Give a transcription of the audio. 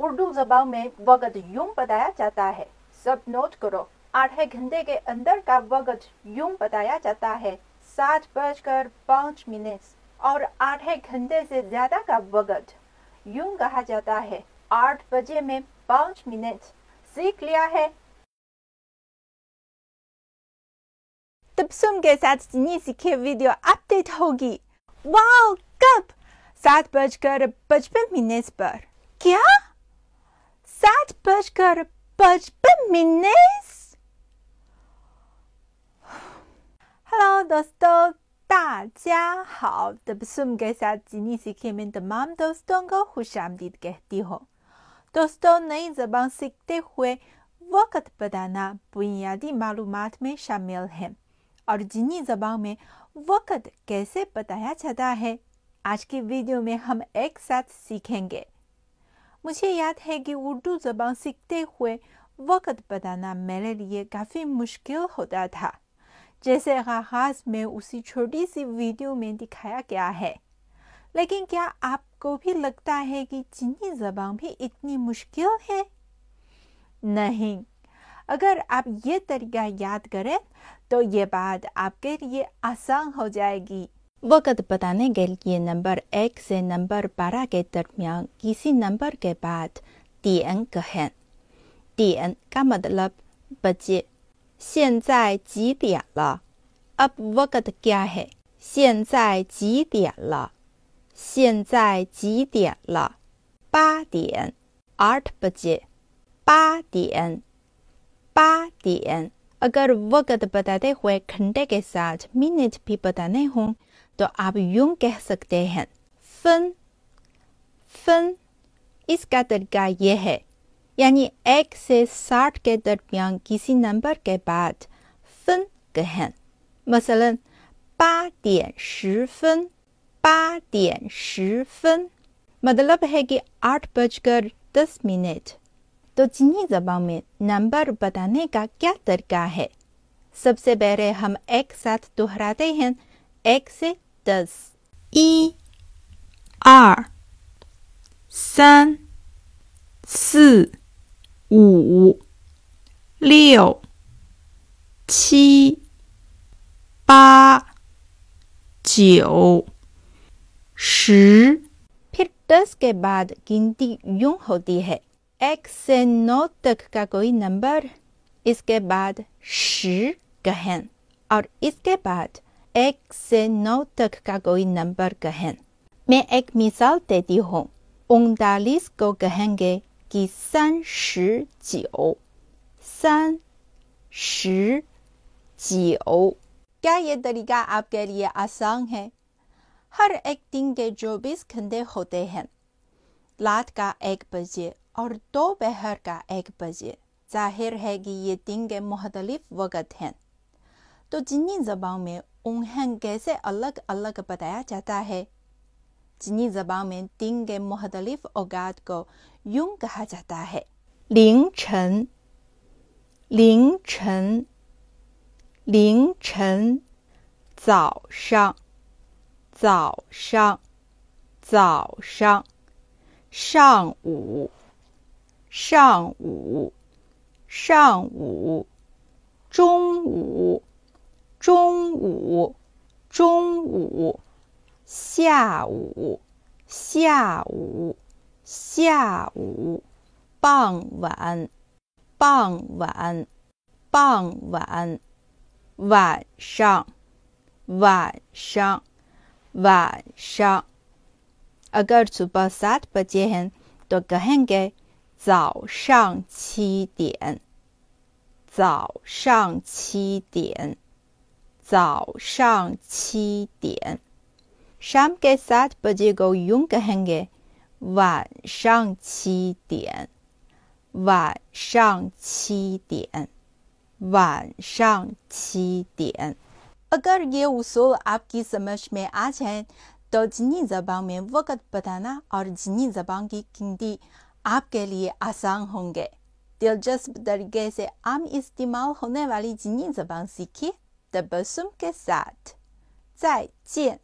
उर्दू ज़बान में वक्त यूं बताया जाता है। सब नोट करो, आधे घंटे के अंदर का वक्त यूं बताया जाता है 7:05 और आधे घंटे से ज्यादा का वक्त यूं कहा जाता है 8:05। सीख लिया है। तबसुम के साथ जिन्नी सीखे वीडियो अपडेट होगी। वाओ, कब? 7:55 पर। क्या? 7:55? हेलो दोस्तों, 大家好। तबसुम के साथ जिन्नी सीखे में तमाम दोस्तों को खुशामदीद कहती हूँ। दोस्तों, नई ज़बान सीखते हुए वक्त बताना बुनियादी मालूमात में शामिल है और जिन्नी ज़बान में वक्त कैसे बताया जाता है, आज की वीडियो में हम एक साथ सीखेंगे। मुझे याद है कि उर्दू ज़बान सीखते हुए वक्त बताना मेरे लिए काफ़ी मुश्किल होता था, जैसे आगाज़ में उसी छोटी सी वीडियो में दिखाया गया है। लेकिन क्या आपको भी लगता है कि जिन्नी ज़बान भी इतनी मुश्किल है? नहीं, अगर आप ये तरीका याद करें तो ये बात आपके लिए आसान हो जाएगी। वक्त बताने के लिए नंबर 1 से नंबर 12 के दरमियान किसी नंबर के बाद点 कहें। 点 का मतलब बजे। 现在几点了? अब वक्त क्या है? 现在几点了? 现在几点了? 8点 8 बजे। 8点 8点। अगर वक्त बताते हुए घंटे के साथ मिनट भी बताने हों तो आप यूं कह सकते हैं 分 分। इसका तरीका यह है, यानी 1 से 60 के दरमियान किसी नंबर के बाद 分 कहें। मसलन 8点10分 8点10分, मतलब है कि 8:10। तो जिन्नी ज़बान में नंबर बताने का क्या तरीका है? सबसे पहले हम एक साथ दोहराते हैं 1 से 10। 1 2 3 4 5 6 7 8 9 10। फिर 10 के बाद गिनती यूं होती है 1 से 9 तक का कोई नंबर, इसके बाद 10 कहें और इसके बाद 1 से 9 तक का कोई नंबर कहें। मैं एक मिसाल देती हूँ। 39 को कहेंगे कि 39 39। क्या ये तरीका आपके लिए आसान है? हर एक दिन के 24 घंटे होते हैं। रात का 1 बजे और दोपहर का 1 बजे। जाहिर है कि ये दिन के मुख्तलिफ वक्त हैं। तो जिन्नी ज़बान में उन्हें कैसे अलग अलग बताया जाता है? जिन्नी ज़बान में दिन के मुख्तलिफ औकात को यूं कहा जाता है 凌晨 凌晨 凌晨 早上 早上 早上 上午 上午 上午 中午 中午 中午 下午 下午 下午 傍晚 傍晚 傍晚 晚上 晚上 晚上। अगर सुबह 7 बजे हैं तो कहेंगे 早上7点 早上7点 早上7点。शाम के 7 बजे को यूं कहेंगे 晚上7点 晚上7点 晚上7点। अगर ये उसूल आपकी समझ में आ जाए तो जिन्नी ज़बान में वक्त बताना और जिन्नी ज़बान की गिनती आपके लिए आसान होंगे। दिलचस्प तरीके से आम इस्तेमाल होने वाली जिन्नी ज़बान सीखिए तबस्सुम के साथ। 再见。